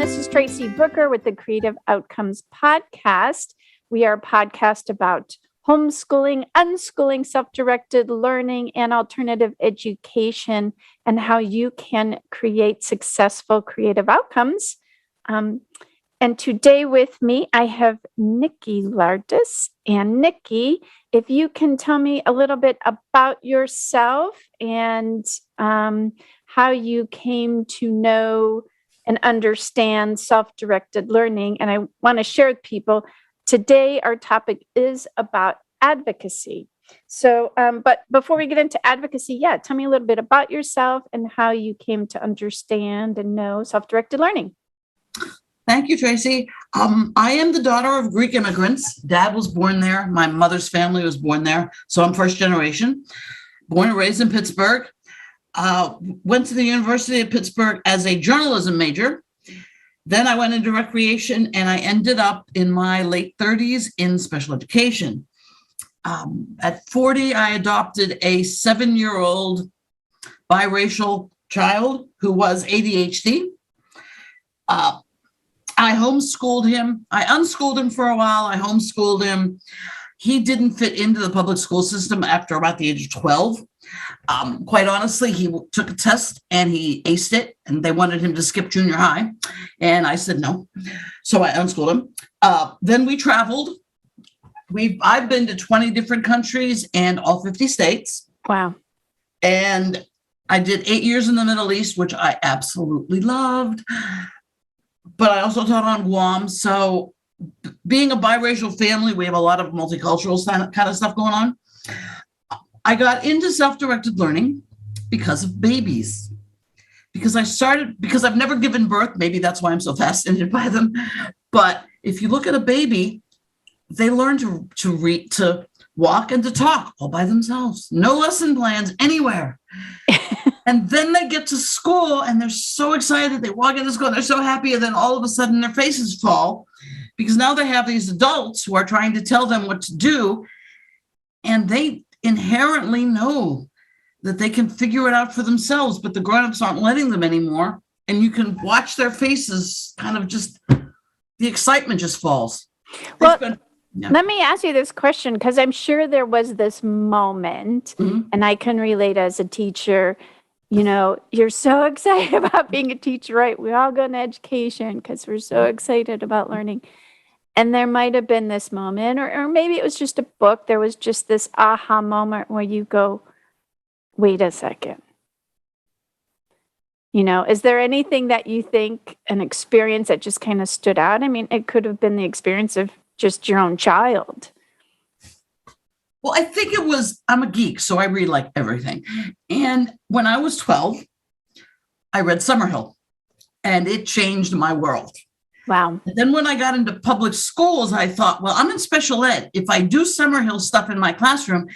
This is Tracy Brooker with the Creative Outcomes podcast. We are a podcast about homeschooling, unschooling, self-directed learning, and alternative education, and how you can create successful creative outcomes. And today with me, I have Nikki Lardas. And Nikki, if you can tell me a little bit about yourself and how you came to know and understand self-directed learning. And I want to share with people, today our topic is about advocacy. So, but before we get into advocacy, tell me a little bit about yourself and how you came to understand and know self-directed learning. Thank you, Tracy. I am the daughter of Greek immigrants. Dad was born there. My mother's family was born there. So I'm first generation, born and raised in Pittsburgh. Went to the University of Pittsburgh as a journalism major. Then I went into recreation and I ended up in my late 30s in special education. At 40, I adopted a 7-year-old biracial child who was ADHD. I homeschooled him. I unschooled him for a while. I homeschooled him. He didn't fit into the public school system after about the age of 12. Quite honestly, he took a test and he aced it, and they wanted him to skip junior high. And I said no. So I unschooled him. Then we traveled. I've been to 20 different countries and all 50 states. Wow. And I did 8 years in the Middle East, which I absolutely loved. But I also taught on Guam. So being a biracial family, we have a lot of multicultural kind of stuff going on. I got into self-directed learning because of babies. Because I've never given birth. Maybe that's why I'm so fascinated by them. But if you look at a baby, they learn to read, to walk, and to talk all by themselves. No lesson plans anywhere. And then they get to school and they're so excited. They walk into school and they're so happy. And then all of a sudden their faces fall because now they have these adults who are trying to tell them what to do. And they inherently know that they can figure it out for themselves, but the grown-ups aren't letting them anymore. And you can watch their faces kind of just, the excitement just falls. Well, let me ask you this question, because I'm sure there was this moment, and I can relate as a teacher. You know, you're so excited about being a teacher, right? We all go into education because we're so excited about learning. And there might have been this moment, or maybe it was just a book. There was just this aha moment where you go, wait a second. You know, is there anything that you think, an experience that just kind of stood out? I mean, it could have been the experience of just your own child. Well, I think it was, I'm a geek, so I read like everything. And when I was 12, I read Summerhill, and it changed my world. Wow. And then when I got into public schools, I thought, well, I'm in special ed. If I do Summerhill stuff in my classroom,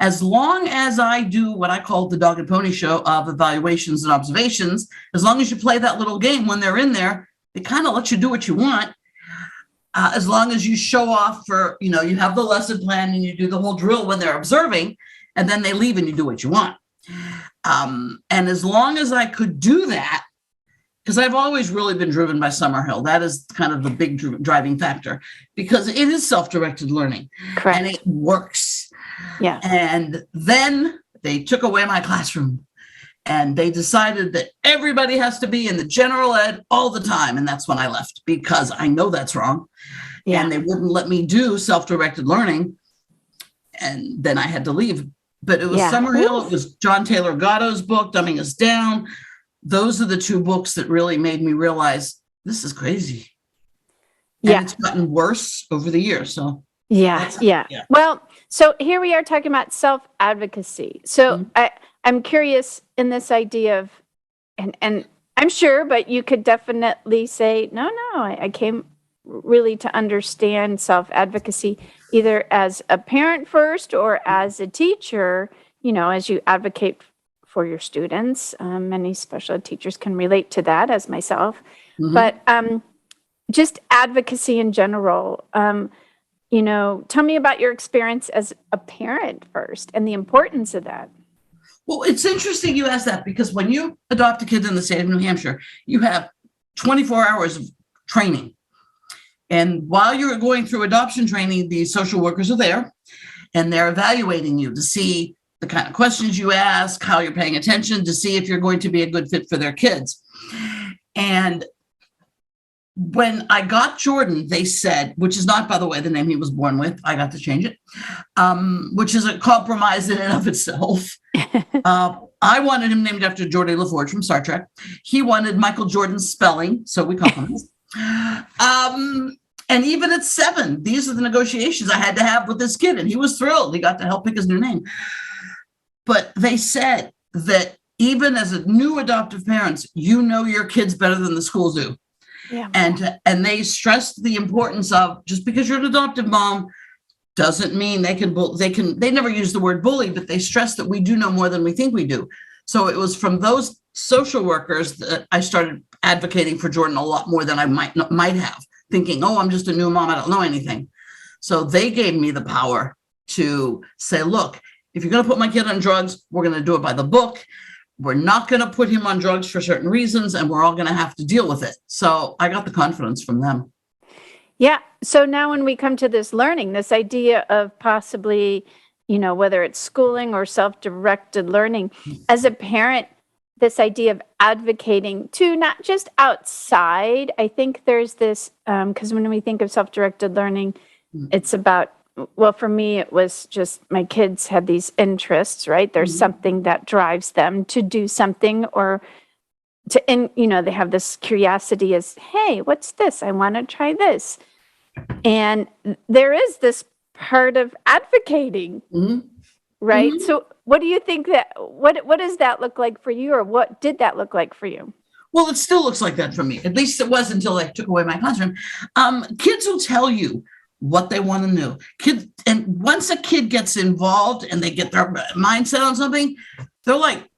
as long as I do what I call the dog and pony show of evaluations and observations, as long as you play that little game when they're in there, they kind of let you do what you want. As long as you show off for, you know, you have the lesson plan and you do the whole drill when they're observing, and then they leave and you do what you want. And as long as I could do that, because I've always really been driven by Summerhill. That is kind of the big driving factor, because it is self-directed learning. Correct. And it works. Yeah. And then they took away my classroom. And they decided that everybody has to be in the general ed all the time. And that's when I left, because I know that's wrong. Yeah. And they wouldn't let me do self-directed learning. And then I had to leave. But it was Summerhill. It was John Taylor Gatto's book, Dumbing Us Down. Those are the two books that really made me realize this is crazy. And it's gotten worse over the years. So yeah. Well, so here we are talking about self-advocacy. So I'm curious in this idea of, and I'm sure, but you could definitely say, no, I came really to understand self-advocacy either as a parent first or as a teacher, you know, as you advocate for your students. Many special ed teachers can relate to that, as myself. But just advocacy in general, you know, tell me about your experience as a parent first and the importance of that. Well, it's interesting you ask that, because when you adopt a kid in the state of New Hampshire, you have 24 hours of training. And while you're going through adoption training, the social workers are there and they're evaluating you to see the kind of questions you ask, how you're paying attention, to see if you're going to be a good fit for their kids. And when I got Jordan, they said, which is not, by the way, the name he was born with, I got to change it, which is a compromise in and of itself. I wanted him named after Geordi LaForge from Star Trek. He wanted Michael Jordan's spelling, so we compromised. And even at 7, these are the negotiations I had to have with this kid, and he was thrilled. He got to help pick his new name. But they said that even as a new adoptive parents, you know your kids better than the schools do. Yeah. And they stressed the importance of, just because you're an adoptive mom doesn't mean they never use the word bully, but they stress that we do know more than we think we do. So it was from those social workers that I started advocating for Jordan a lot more than I might have, thinking, oh, I'm just a new mom, I don't know anything. So they gave me the power to say, look, if you're going to put my kid on drugs, we're going to do it by the book. We're not going to put him on drugs for certain reasons, and we're all going to have to deal with it. So I got the confidence from them. Yeah. So now when we come to this learning, this idea of possibly, whether it's schooling or self-directed learning, as a parent, this idea of advocating to not just outside. I think there's this, because when we think of self-directed learning, it's about, well, for me, it was just my kids had these interests, right? There's something that drives them to do something, or they have this curiosity as, hey, what's this? I want to try this. And there is this part of advocating, right? So what do you think what does that look like for you, or what did that look like for you? Well, it still looks like that for me. At least it was until they took away my classroom. Kids will tell you what they want to know. And once a kid gets involved and they get their mindset on something, they're like,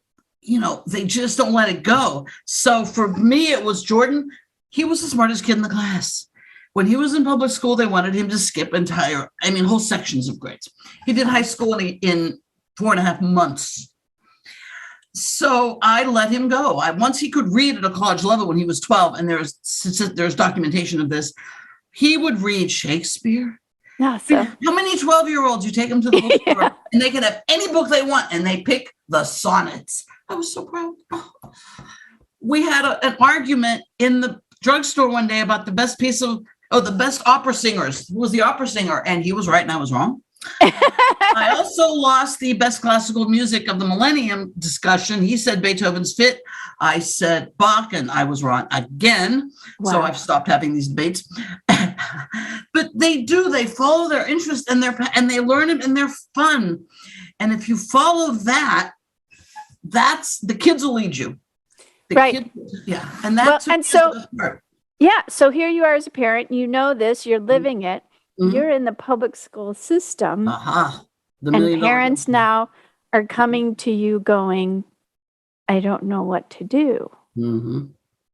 they just don't let it go. So for me, it was Jordan. He was the smartest kid in the class. When he was in public school, they wanted him to skip whole sections of grades. He did high school in 4.5 months. So I let him go. Once he could read at a college level when he was 12, and there's documentation of this, he would read Shakespeare. Awesome. How many 12-year-olds you take them to the bookstore and they can have any book they want, and they pick the sonnets. I was so proud. We had an argument in the drugstore one day about the best opera singers. Who was the opera singer? And he was right and I was wrong. I also lost the best classical music of the millennium discussion. He said Beethoven's Fit. I said Bach, and I was wrong again. Wow. So I've stopped having these debates. But they follow their interest, and they learn it, and they're fun. And if you follow that, that's the kids will lead you. Right. And that's so here you are as a parent, this, you're living it. You're in the public school system, and parents now are coming to you going, I don't know what to do.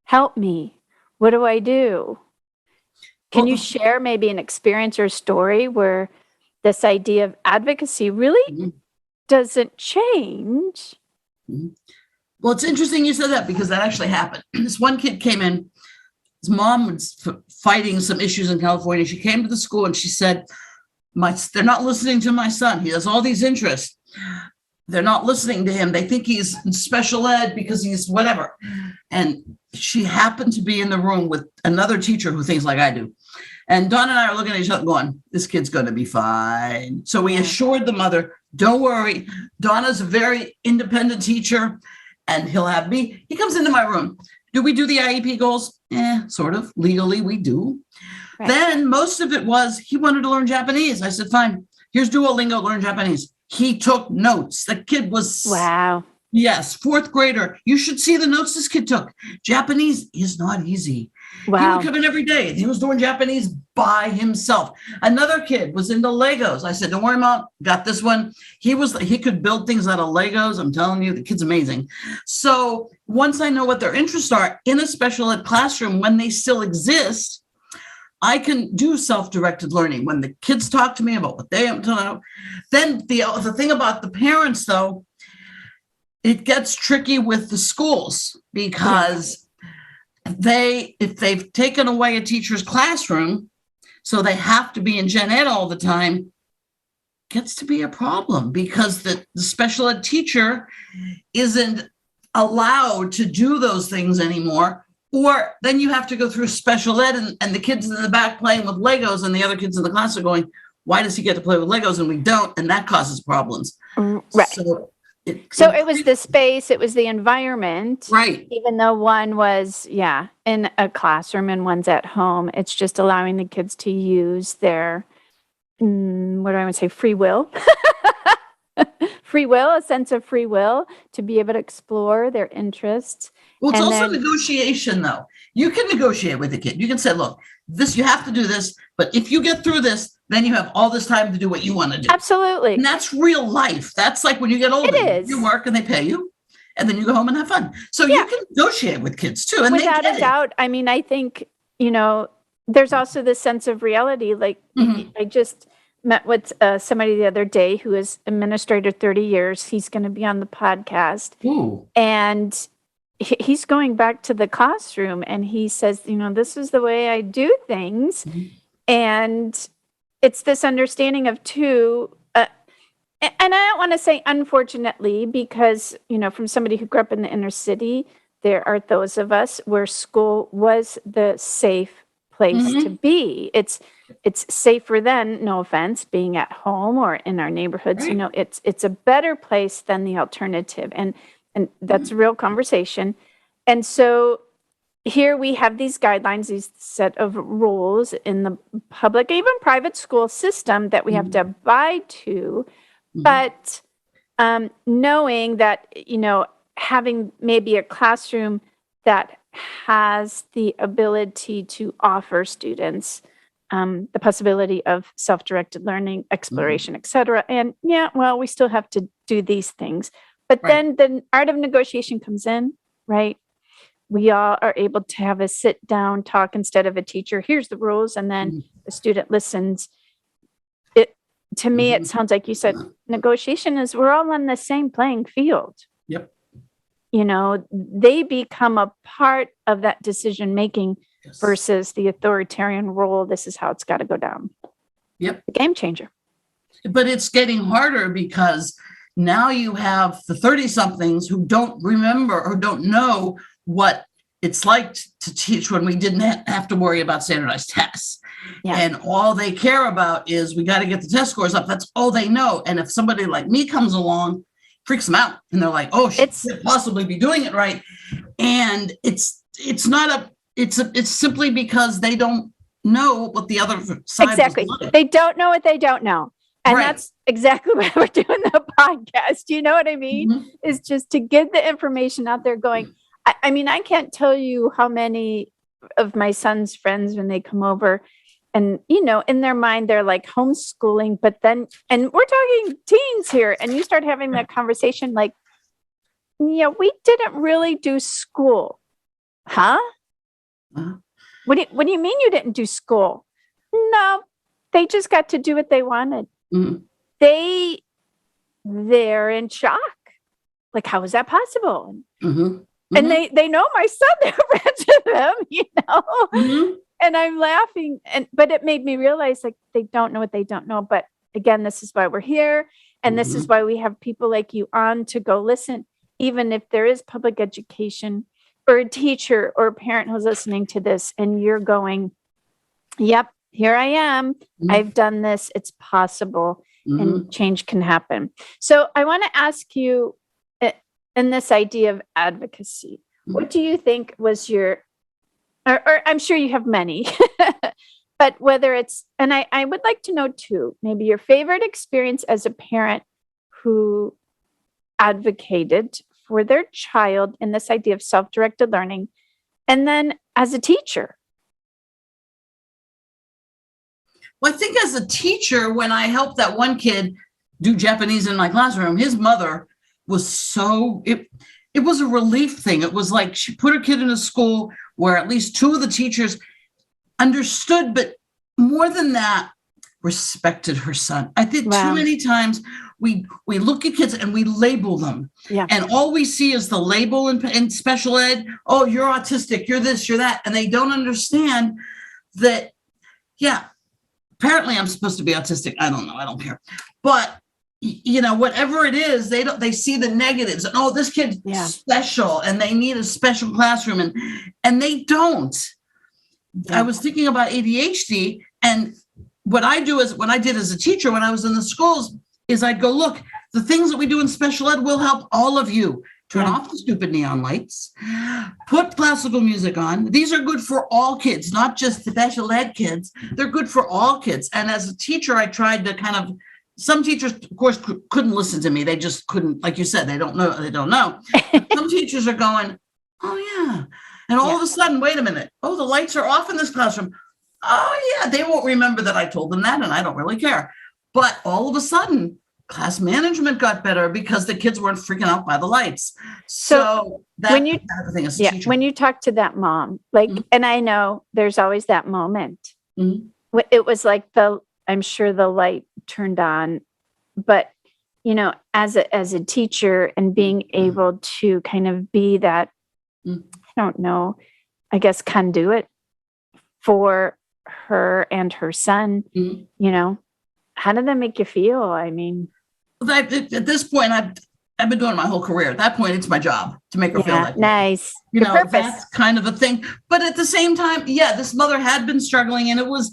Help me. What do I do? Can you share maybe an experience or story where this idea of advocacy really doesn't change? Well, it's interesting you said that, because that actually happened. This one kid came in. His mom was fighting some issues in California. She came to the school and she said, they're not listening to my son. He has all these interests. They're not listening to him. They think he's in special ed because he's whatever. And she happened to be in the room with another teacher who thinks like I do. And Dawn and I are looking at each other going, this kid's going to be fine. So we assured the mother, don't worry. Donna's a very independent teacher, and he'll have me. He comes into my room. Do we do the IEP goals? Sort of. Legally, we do. Right. Then most of it was he wanted to learn Japanese. I said, fine, here's Duolingo, learn Japanese. He took notes. The kid was... Wow. Yes, 4th grader. You should see the notes this kid took. Japanese is not easy. Wow. He would come in every day. He was doing Japanese by himself. Another kid was into Legos. I said, don't worry, Mom, got this one. He could build things out of Legos. I'm telling you, the kid's amazing. So once I know what their interests are in a special ed classroom, when they still exist, I can do self-directed learning. When the kids talk to me about what they know, then the thing about the parents, though, it gets tricky with the schools, because if they've taken away a teacher's classroom, so they have to be in gen ed all the time, gets to be a problem because the special ed teacher isn't allowed to do those things anymore. Or then you have to go through special ed and the kids in the back playing with Legos and the other kids in the class are going, why does he get to play with Legos and we don't? And that causes problems. Right. So it was the space, it was the environment. Right. Even though one was, in a classroom and one's at home, it's just allowing the kids to use their, what do I want to say, free will. Free will, a sense of free will to be able to explore their interests. Well, it's also negotiation, though. You can negotiate with the kid. You can say, look, you have to do this, but if you get through this, then you have all this time to do what you want to do. Absolutely. And that's real life. That's like when you get older. It is. You work and they pay you, and then you go home and have fun. So you can negotiate with kids, too. And without a doubt. I mean, I think, there's also this sense of reality. Like, I just met with somebody the other day who is administrator 30 years. He's going to be on the podcast. Ooh. And he's going back to the classroom and he says, this is the way I do things. Mm-hmm. And it's this understanding of and I don't want to say unfortunately, because, from somebody who grew up in the inner city, there are those of us where school was the safe place to be. It's safer than, no offense, being at home or in our neighborhoods. Right. It's a better place than the alternative. And that's a real conversation. And so here we have these guidelines, these set of rules in the public, even private school system that we have to abide to. But knowing that, having maybe a classroom that has the ability to offer students the possibility of self-directed learning, exploration, et cetera. And we still have to do these things. But then the art of negotiation comes in, right? We all are able to have a sit down talk instead of a teacher. Here's the rules. And then the student listens. To me, it sounds like you said negotiation is we're all on the same playing field. Yep. They become a part of that decision making versus the authoritarian role. This is how it's got to go down. Yep. The game changer. But it's getting harder because now you have the 30-somethings who don't remember or don't know what it's like to teach when we didn't have to worry about standardized tests. Yeah. And all they care about is we got to get the test scores up. That's all they know. And if somebody like me comes along, freaks them out. And they're like, oh, she could possibly be doing it right. And it's simply because they don't know what the other side exactly. is like. They don't know what they don't know. And that's exactly why we're doing the podcast. You know what I mean? Is just to get the information out there going. I mean, I can't tell you how many of my son's friends, when they come over and, in their mind, they're like homeschooling, but then, and we're talking teens here, and you start having that conversation like, we didn't really do school. Huh? What do you mean you didn't do school? No, they just got to do what they wanted. They're in shock. Like, how is that possible? And they know my son, they're friends with them, and I'm laughing. But it made me realize like they don't know what they don't know. But again, this is why we're here. And this is why we have people like you on to go listen, even if there is public education or a teacher or a parent who's listening to this and you're going, yep, here I am. I've done this. It's possible and change can happen. So I want to ask you, in this idea of advocacy, what do you think was your, or I'm sure you have many, but whether it's, and I would like to know too, maybe your favorite experience as a parent who advocated for their child in this idea of self-directed learning, and then as a teacher. Well, I think as a teacher, when I helped that one kid do Japanese in my classroom, his mother was it was a relief thing. It was like she put her kid in a school where at least two of the teachers understood, but more than that, respected her son. I think too many times we look at kids and we label them. Yeah. And all we see is the label in special ed. Oh, you're autistic, you're this, you're that. And they don't understand that, yeah, apparently I'm supposed to be autistic. I don't know. I don't care. But whatever it is, they see the negatives. And, oh, this kid's special and they need a special classroom. And they don't. Yeah. I was thinking about ADHD, and what I did as a teacher when I was in the schools is I'd go, look, the things that we do in special ed will help all of you. Turn off the stupid neon lights, put classical music on. These are good for all kids, not just special ed kids. They're good for all kids. And as a teacher, I tried to some teachers, of course, couldn't listen to me. They just couldn't, like you said, they don't know. Some teachers are going, oh yeah. And all of a sudden, wait a minute. Oh, the lights are off in this classroom. Oh yeah, they won't remember that I told them that, and I don't really care. But all of a sudden, class management got better because the kids weren't freaking out by the lights. So that when you, kind of thing as a teacher. When you talk to that mom, like, and I know there's always that moment. It was like I'm sure the light turned on, but as a teacher and being able to kind of be that, I don't know, I guess conduit for her and her son, how did that make you feel? I mean, at this point, I've been doing my whole career. At that point, it's my job to make her feel like nice. That's kind of a thing. But at the same time, this mother had been struggling, and it was,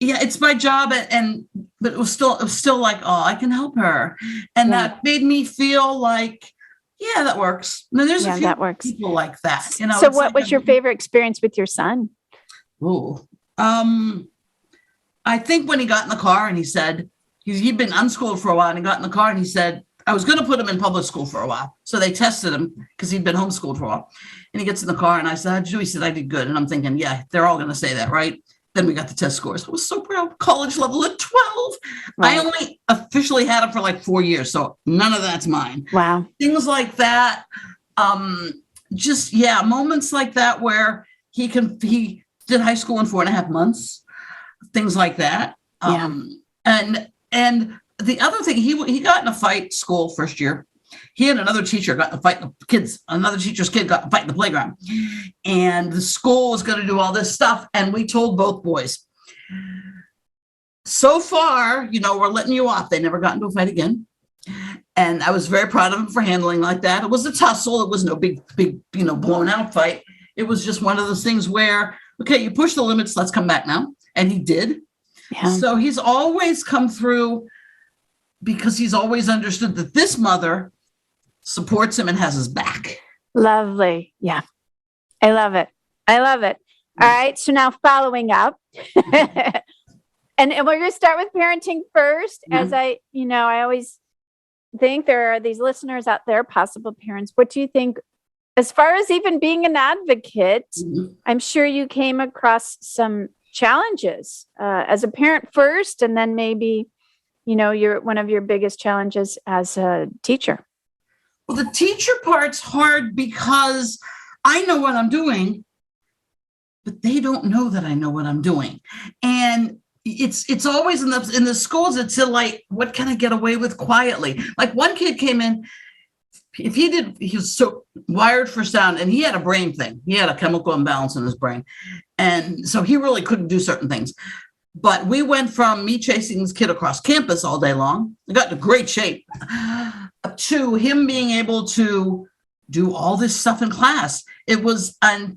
it's my job, but it was still like, oh, I can help her, and that made me feel like, that works. And there's a few people like that. So, what was your favorite experience with your son? Oh, I think when he got in the car and he said, he'd been unschooled for a while, and he got in the car and he said, I was going to put him in public school for a while. So they tested him because he'd been homeschooled for a while. And he gets in the car and I said, how'd you do? He said, I did good. And I'm thinking, they're all going to say that, right? Then we got the test scores. I was so proud. College level at 12. Right. I only officially had him for like 4 years. So none of that's mine. Wow. Things like that. Moments like that where he did high school in 4.5 months. Things like that. And the other thing, he got in a fight school first year. He and another teacher got in a fight. Another teacher's kid got in a fight in the playground. And the school was going to do all this stuff. And we told both boys, so far, we're letting you off. They never got into a fight again. And I was very proud of him for handling like that. It was a tussle. It was no big, blown out fight. It was just one of those things where, okay, you push the limits. Let's come back now. And he did. Yeah. So he's always come through because he's always understood that this mother supports him and has his back. Lovely. Yeah. I love it. All right. So now following up, and we're going to start with parenting first, as I always think there are these listeners out there, possible parents. What do you think, as far as even being an advocate? I'm sure you came across some challenges as a parent first, and then maybe, one of your biggest challenges as a teacher. Well, the teacher part's hard because I know what I'm doing, but they don't know that I know what I'm doing. And it's always in the schools, it's like, what can I get away with quietly? Like one kid came in, he was so wired for sound, and he had a brain thing. He had a chemical imbalance in his brain. And so he really couldn't do certain things. But we went from me chasing this kid across campus all day long, I got into great shape, to him being able to do all this stuff in class. It was a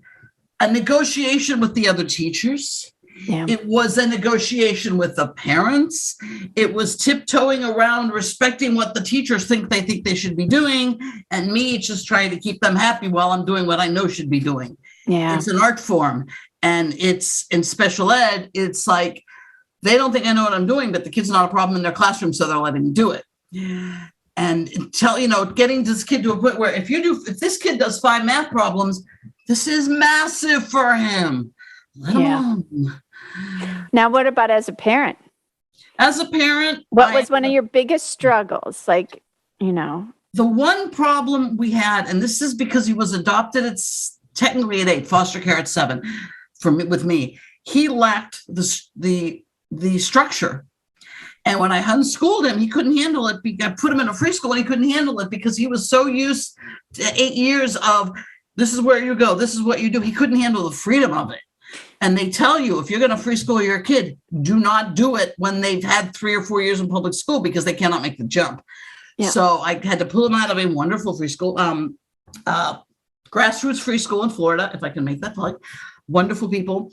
negotiation with the other teachers. Yeah. It was a negotiation with the parents. It was tiptoeing around, respecting what the teachers think they should be doing, and me just trying to keep them happy while I'm doing what I know should be doing. Yeah. It's an art form. And it's in special ed, it's like, they don't think I know what I'm doing, but the kid's not a problem in their classroom, so they're letting me do it. And getting this kid to a point where if this kid does 5 math problems, this is massive for him. Let him alone. Now, what about as a parent? As a parent, what was one of your biggest struggles? Like, the one problem we had, and this is because he was adopted, it's technically at 8, foster care at 7 with me. He lacked the structure. And when I unschooled him, he couldn't handle it. I put him in a free school and he couldn't handle it because he was so used to 8 years of this is where you go, this is what you do. He couldn't handle the freedom of it. And they tell you, if you're going to free school your kid, do not do it when they've had 3 or 4 years in public school because they cannot make the jump. Yeah. So I had to pull him out of a wonderful free school, grassroots free school in Florida, if I can make that plug. Wonderful people.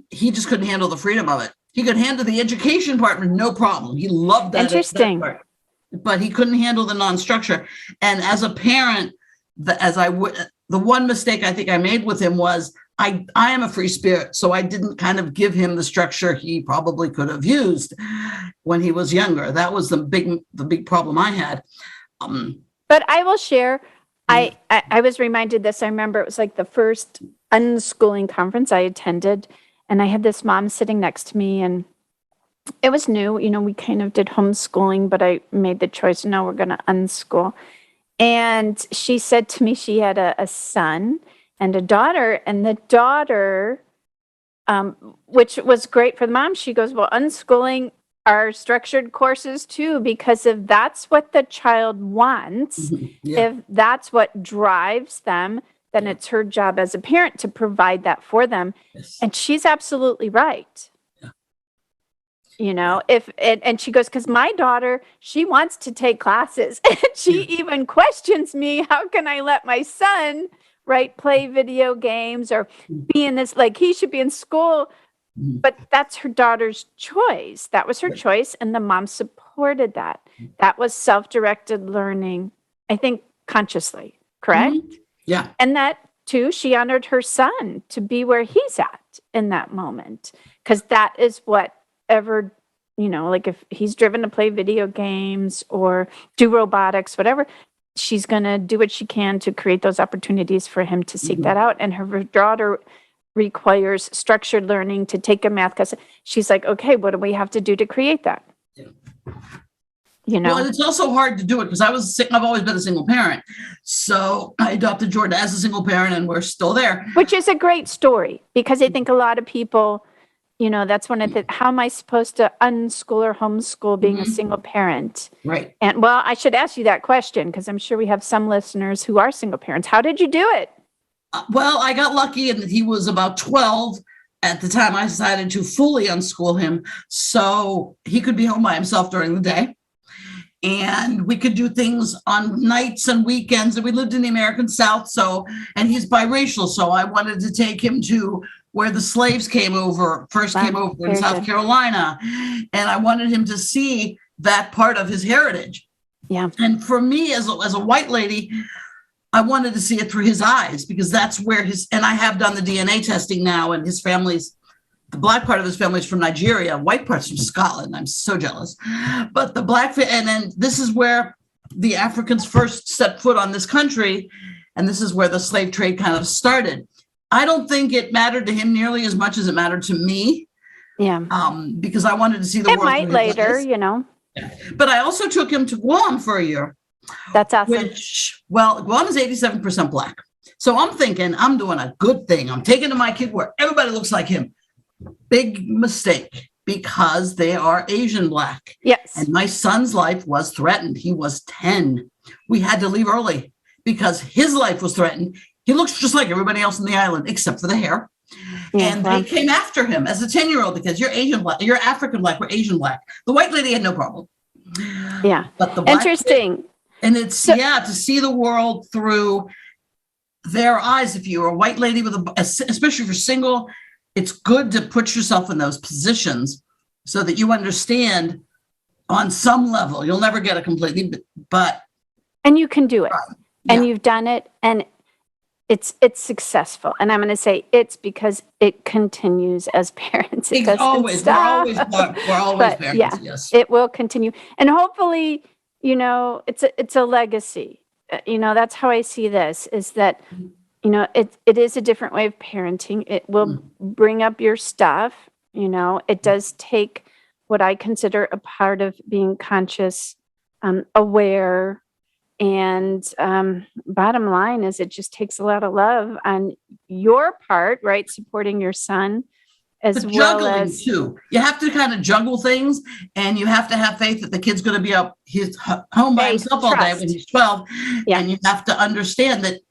He just couldn't handle the freedom of it. He could handle the education part, no problem. He loved that. Interesting. That part, but he couldn't handle the non-structure. And as a parent, the one mistake I think I made with him was I am a free spirit, so I didn't kind of give him the structure he probably could have used when he was younger. That was the big problem I had. But I will share. I was reminded this. I remember it was like the first unschooling conference I attended, and I had this mom sitting next to me, and it was new. You know, we kind of did homeschooling, but I made the choice, no, we're going to unschool. And she said to me she had a son and a daughter, and the daughter, which was great for the mom, she goes, well, unschooling are structured courses too, because if that's what the child wants, if that's what drives them, then it's her job as a parent to provide that for them. Yes. And she's absolutely right. Yeah. You know, and she goes, because my daughter, she wants to take classes. And she even questions me, how can I let my son, right, play video games or be in this, like he should be in school. But that's her daughter's choice. That was her choice. And the mom supported that. That was self-directed learning, I think consciously, correct? Mm-hmm. Yeah. And that too, she honored her son to be where he's at in that moment. Because that is whatever, you know, like if he's driven to play video games or do robotics, whatever, she's going to do what she can to create those opportunities for him to seek that out. And her daughter requires structured learning to take a math class. She's like, okay, what do we have to do to create that? Yeah. You know, well, it's also hard to do it because I've always been a single parent. So I adopted Jordan as a single parent and we're still there. Which is a great story because I think a lot of people, you know, that's one of the, how am I supposed to unschool or homeschool being a single parent? Right. And well, I should ask you that question because I'm sure we have some listeners who are single parents. How did you do it? Well, I got lucky in that he was about 12 at the time I decided to fully unschool him. So he could be home by himself during the day. And we could do things on nights and weekends. And we lived in the American South. And he's biracial. So I wanted to take him to where the slaves came over in South Carolina. And I wanted him to see that part of his heritage. Yeah. And for me as a white lady, I wanted to see it through his eyes because that's where and I have done the DNA testing now and his family's, the black part of his family is from Nigeria, white part's from Scotland. I'm so jealous. But the black, and then this is where the Africans first set foot on this country. And this is where the slave trade kind of started. I don't think it mattered to him nearly as much as it mattered to me. Yeah. Because I wanted to see the world. It might later, you know. Yeah. But I also took him to Guam for a year. That's awesome. Guam is 87% black. So I'm thinking I'm doing a good thing. I'm taking my kid where everybody looks like him. Big mistake because they are Asian black. Yes. And my son's life was threatened. He was 10. We had to leave early because his life was threatened. He looks just like everybody else on the island, except for the hair. Yeah, and they came after him as a 10-year-old because you're Asian black, you're African black, we're Asian black. The white lady had no problem. Yeah. But the black interesting. And it's, to see the world through their eyes. If you're a white lady especially if you're single, it's good to put yourself in those positions so that you understand on some level. You'll never get it completely, but. And you can do it. Yeah. And you've done it and it's successful. And I'm going to say it's because it continues as parents. It doesn't stop. We're always parents, yeah, yes. It will continue. And hopefully, you know, it's a legacy. You know, that's how I see this is that, you know, it is a different way of parenting. It will bring up your stuff. You know, it does take what I consider a part of being conscious, aware. And bottom line is it just takes a lot of love on your part, right? Supporting your son as But well juggling as too. You have to kind of juggle things, and you have to have faith that the kid's going to be up his home by himself all day when he's 12. Yeah. And you have to understand that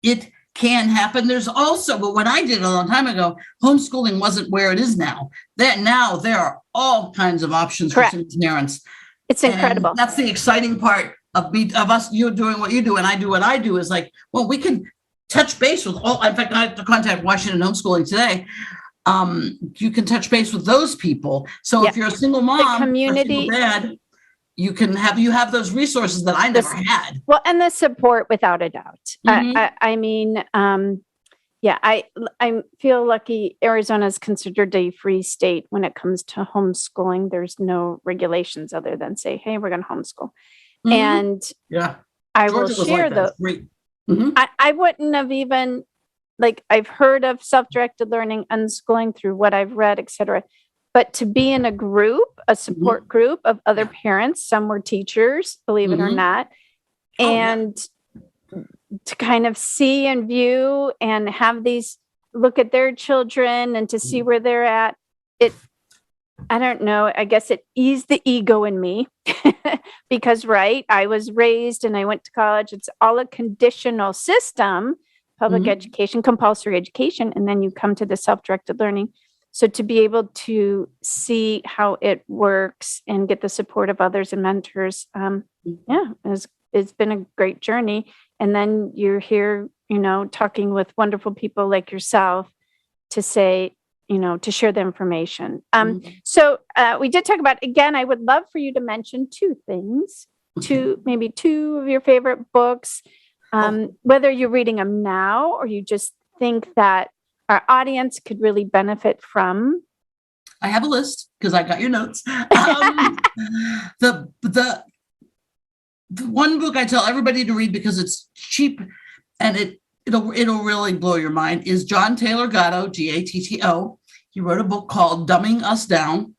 it can happen. There's also, but what I did a long time ago, homeschooling wasn't where it is now. Now there are all kinds of options Correct. for single parents. It's incredible. And that's the exciting part of us, you doing what you do and I do what I do, is like, well, we can touch base with all. In fact, I have to contact Washington Homeschooling today. You can touch base with those people. So if you're a single mom, the community, or a single dad, you have those resources that I never had. Well, and the support, without a doubt. I mean, I feel lucky. Arizona is considered a free state when it comes to homeschooling. There's no regulations other than say, hey, we're going to homeschool. And I will share those. I wouldn't have even, like, I've heard of self-directed learning, unschooling through what I've read, etc. But to be in a group, a support group of other parents, some were teachers, believe it or not, and to kind of see and view and have these look at their children and to see where they're at, I don't know, I guess it eased the ego in me because, I was raised and I went to college. It's all a conditional system, public education, compulsory education, and then you come to the self-directed learning. So to be able to see how it works and get the support of others and mentors, it's been a great journey. And then you're here, talking with wonderful people like yourself to say, to share the information. So we did talk about, again, I would love for you to mention two things, maybe two of your favorite books, whether you're reading them now or you just think that our audience could really benefit from. I have a list because I got your notes. The one book I tell everybody to read because it's cheap and it'll really blow your mind is John Taylor Gatto, Gatto. He wrote a book called Dumbing Us Down.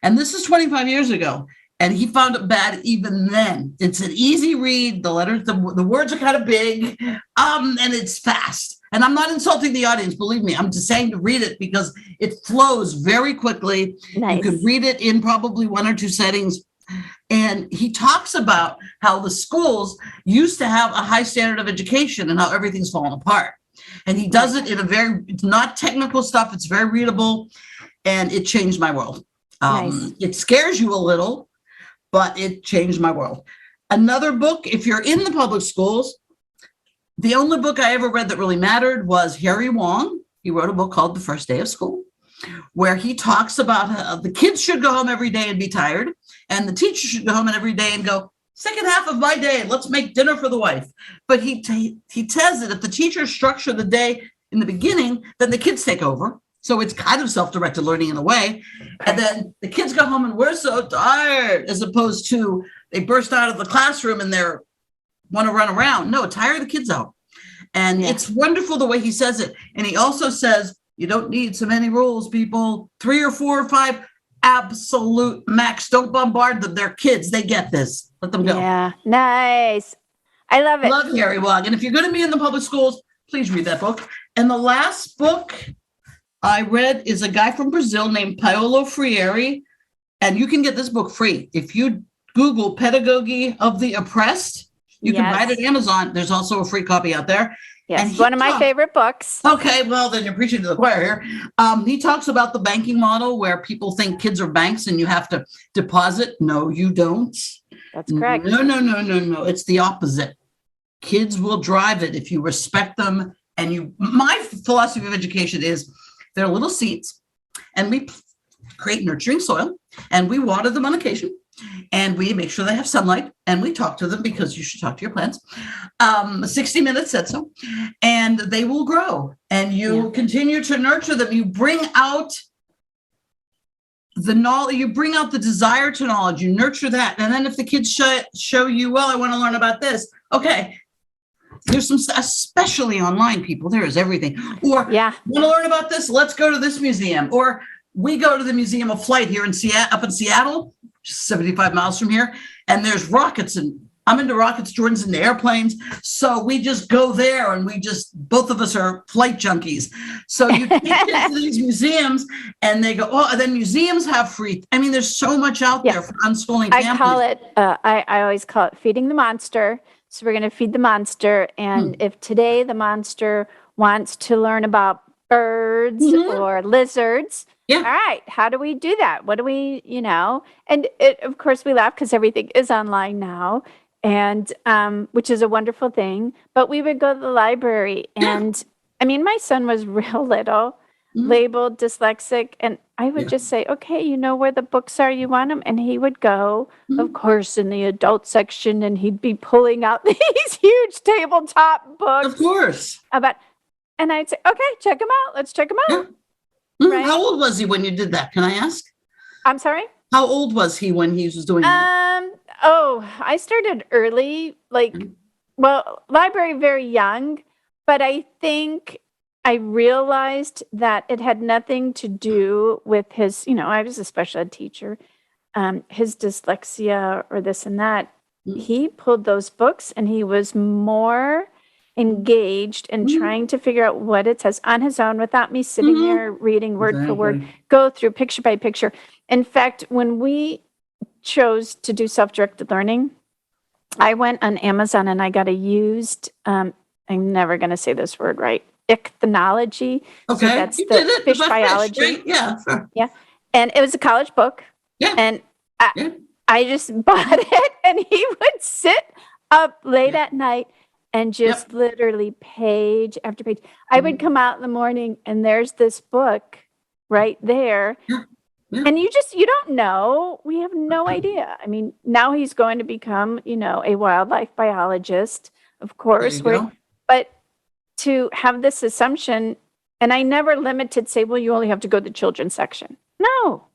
And this is 25 years ago. And he found it bad even then. It's an easy read. The words are kind of big, and it's fast. And I'm not insulting the audience, believe me. I'm just saying to read it because it flows very quickly. Nice. You could read it in probably one or two settings. And he talks about how the schools used to have a high standard of education and how everything's fallen apart. And he does it in it's not technical stuff. It's very readable. And it changed my world. Nice. It scares you a little, but it changed my world. Another book, if you're in the public schools, the only book I ever read that really mattered was Harry Wong. He wrote a book called The First Day of School, where he talks about how the kids should go home every day and be tired, and the teacher should go home every day and go, second half of my day, let's make dinner for the wife. But he says that if the teachers structure the day in the beginning, then the kids take over. So it's kind of self-directed learning in a way. And then the kids go home and we're so tired, as opposed to they burst out of the classroom and they want to run around. No, tire the kids out. And it's wonderful the way he says it. And he also says, you don't need so many rules, people. 3 or 4 or 5, absolute max. Don't bombard them. They're kids. They get this. Let them go. Yeah, nice. I love it. I love Harry Wong. And if you're going to be in the public schools, please read that book. And the last book I read is a guy from Brazil named Paulo Freire. And you can get this book free. If you Google Pedagogy of the Oppressed, you can buy it at Amazon. There's also a free copy out there. Yes, and one of my favorite books. Okay, well, then you're preaching to the choir here. He talks about the banking model where people think kids are banks and you have to deposit. No, you don't. That's correct. No. It's the opposite. Kids will drive it if you respect them. And my philosophy of education is they're little seeds and we create nurturing soil and we water them on occasion. And we make sure they have sunlight and we talk to them because you should talk to your plants. 60 Minutes said so. And they will grow and you continue to nurture them. You bring out the knowledge, you bring out the desire to knowledge, you nurture that. And then if the kids show you, well, I want to learn about this. Okay. There's some, especially online people, there is everything. Or want to learn about this? Let's go to this museum. Or we go to the Museum of Flight here in Seattle, up in Seattle, 75 miles from here, and there's rockets and I'm into rockets, Jordan's into airplanes. So we just go there and both of us are flight junkies. So you take kids to these museums and they go, oh, and then museums have free. I mean, there's so much out there for unschooling families. I call it, I always call it feeding the monster. So we're going to feed the monster. And if today the monster wants to learn about birds or lizards, all right, how do we do that? What do we, and of course we laugh because everything is online now. And which is a wonderful thing. But we would go to the library, and I mean, my son was real little, labeled dyslexic, and I would just say, "Okay, you know where the books are? You want them?" And he would go, of course, in the adult section, and he'd be pulling out these huge tabletop books, of course, and I'd say, "Okay, check them out. Let's check them out." Right? How old was he when you did that? Can I ask? I'm sorry? How old was he when he was doing that? I started early, library very young, but I think I realized that it had nothing to do with his, I was a special ed teacher, his dyslexia or this and that. He pulled those books and he was more engaged in trying to figure out what it says on his own without me sitting there reading word for word, go through picture by picture. In fact, when we chose to do self-directed learning, I went on Amazon and I got a used, I'm never going to say this word right, ichthology. Okay. So that's the fish biology. Fish, right? Yeah. Sure. Yeah. And it was a college book. Yeah. And I just bought it, and he would sit up late at night and just literally page after page. I would come out in the morning and there's this book right there. And you don't know. We have no idea. I mean, now he's going to become, a wildlife biologist, of course. But to have this assumption, and I never limited, say, well, you only have to go to the children's section. No.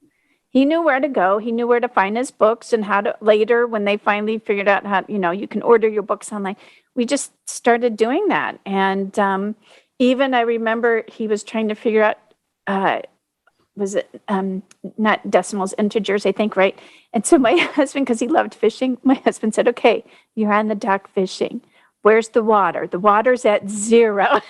He knew where to go. He knew where to find his books and how to, later, when they finally figured out how, you can order your books online. We just started doing that. And even I remember he was trying to figure out, was it not decimals, integers, I think, right? And so my husband, because he loved fishing, my husband said, okay, you're on the dock fishing. Where's the water? The water's at 0.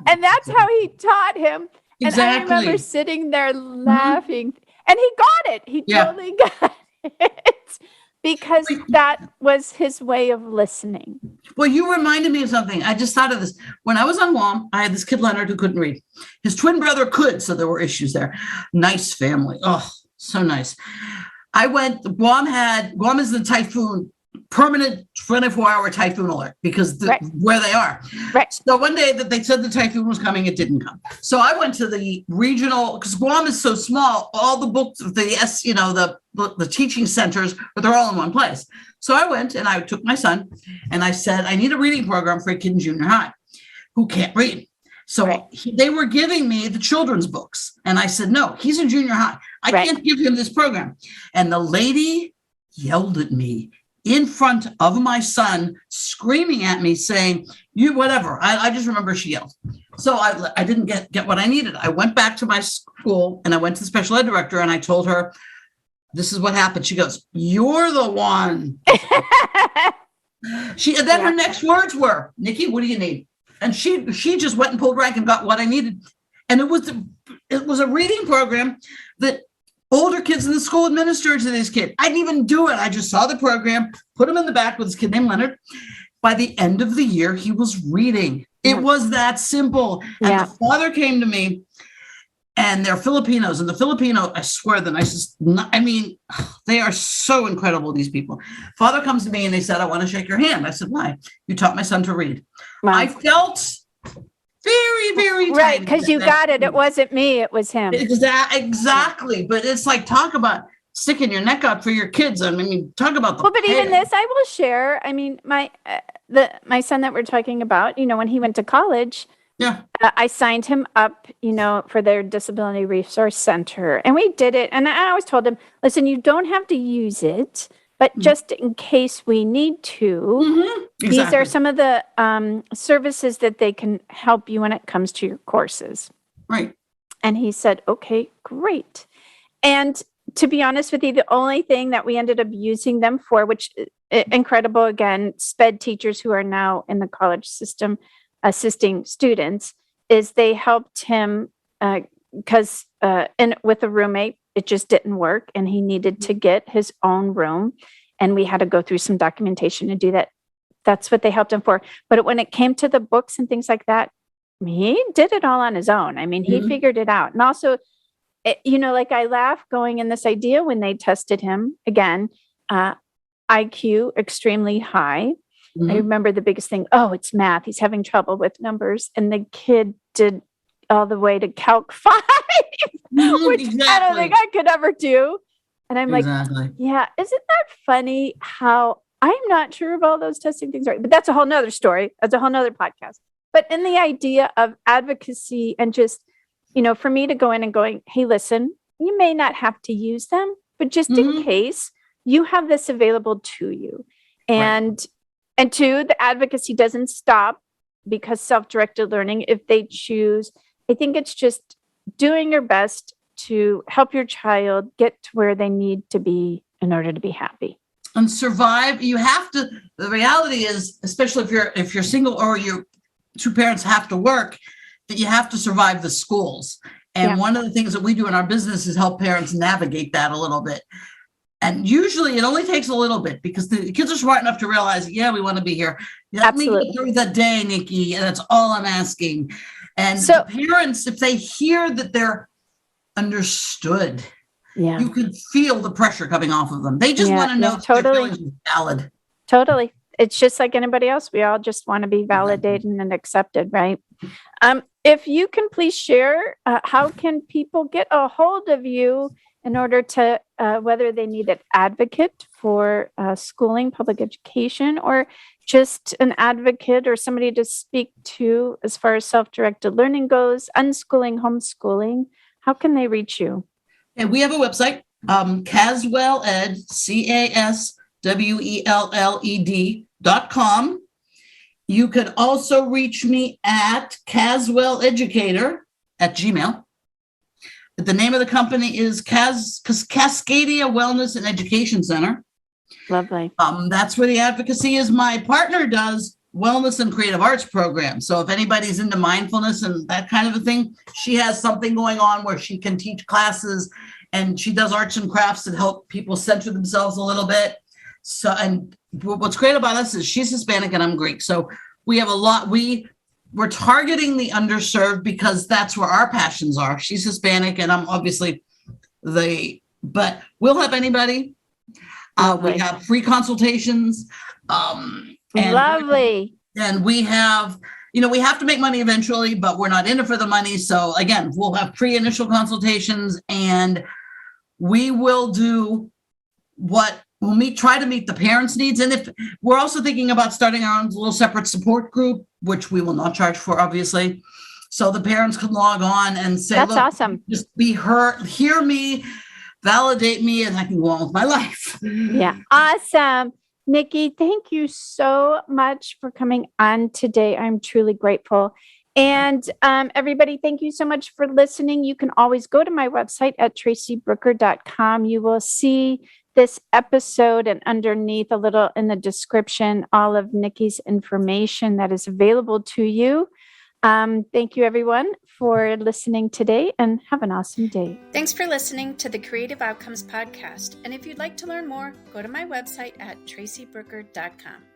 And that's how he taught him. And I remember sitting there laughing. And he got it. He totally got it. Because that was his way of listening. Well, you reminded me of something. I just thought of this. When I was on Guam, I had this kid, Leonard, who couldn't read. His twin brother could, so there were issues there. Nice family. Oh, so nice. Guam is the typhoon, permanent 24-hour typhoon alert because where they are. Right. So one day that they said the typhoon was coming, it didn't come. So I went to the regional, because Guam is so small, all the books, the teaching centers, but they're all in one place. So I went and I took my son and I said, I need a reading program for a kid in junior high who can't read. So they were giving me the children's books. And I said, no, he's in junior high. I can't give him this program. And the lady yelled at me in front of my son, screaming at me, saying, you, whatever. I just remember she yelled. So I didn't get what I needed. I went back to my school and I went to the special ed director and I told her, this is what happened. She goes, you're the one. Her next words were, Nikki, what do you need? And she just went and pulled rank and got what I needed. And it was a reading program that older kids in the school administered to these kids. I didn't even do it. I just saw the program, put him in the back with this kid named Leonard. By the end of the year, he was reading. It was that simple. And the father came to me, and they're Filipinos. And the Filipino, I swear, the nicest, they are so incredible, these people. Father comes to me and they said, I want to shake your hand. I said, why? You taught my son to read. Wow. I felt very, very right, because you got it. It wasn't me, it was him. Exactly. But it's like, talk about sticking your neck out for your kids. I mean, talk about the but even this, I will share. I mean, my son that we're talking about, when he went to college, I signed him up, for their disability resource center, and we did it. And I always told him, listen, you don't have to use it, but just in case we need to, these are some of the services that they can help you when it comes to your courses. Right. And he said, okay, great. And to be honest with you, the only thing that we ended up using them for, which incredible, again, SPED teachers who are now in the college system assisting students, is they helped him because with a roommate, it just didn't work and he needed to get his own room. And we had to go through some documentation to do that. That's what they helped him for. But when it came to the books and things like that, he did it all on his own. I mean, he figured it out. And also, like I laugh going in this idea when they tested him again, IQ extremely high. I remember the biggest thing, it's math. He's having trouble with numbers. And the kid did all the way to Calc 5, which I don't think I could ever do. And I'm like, yeah, isn't that funny how I'm not sure of all those testing things, right? But that's a whole nother story. That's a whole nother podcast. But in the idea of advocacy and just, for me to go in and going, hey, listen, you may not have to use them, but just in case, you have this available to you. And two, the advocacy doesn't stop because self-directed learning, if they choose, I think it's just doing your best to help your child get to where they need to be in order to be happy. And survive. You have to, the reality is, especially if you're single or your two parents have to work, that you have to survive the schools. And one of the things that we do in our business is help parents navigate that a little bit. And usually it only takes a little bit because the kids are smart enough to realize, we want to be here. Let me get through the day, Nikki. And that's all I'm asking. And so parents, if they hear that they're understood, you can feel the pressure coming off of them. They just want to know that their feelings are valid. Totally. It's just like anybody else. We all just want to be validated and accepted, right? If you can please share, how can people get a hold of you in order to, whether they need an advocate for schooling, public education, or just an advocate or somebody to speak to as far as self-directed learning goes, unschooling, homeschooling, how can they reach you? And we have a website, Caswelled, CASWELLED.com. You could also reach me at caswelleducator@gmail.com. The name of the company is Cascadia Wellness and Education Center. Lovely. That's where the advocacy is. My partner does wellness and creative arts programs. So if anybody's into mindfulness and that kind of a thing, she has something going on where she can teach classes, and she does arts and crafts that help people center themselves a little bit. So, and what's great about us is she's Hispanic and I'm Greek. So we have a lot, we're targeting the underserved because that's where our passions are. She's Hispanic and I'm obviously but we'll help anybody. We have free consultations. Lovely. And we have, we have to make money eventually, but we're not in it for the money. So again, we'll have free initial consultations and we will do try to meet the parents' needs. And if we're also thinking about starting our own little separate support group, which we will not charge for, obviously. So the parents can log on and say, that's awesome. Just be heard, hear me, validate me, and I can go on with my life. Yeah. Awesome. Nikki, thank you so much for coming on today. I'm truly grateful. And everybody, thank you so much for listening. You can always go to my website at tracybrooker.com. You will see this episode and underneath a little in the description, all of Nikki's information that is available to you. Thank you, everyone, for listening today and have an awesome day. Thanks for listening to the Creative Outcomes podcast. And if you'd like to learn more, go to my website at tracybrooker.com.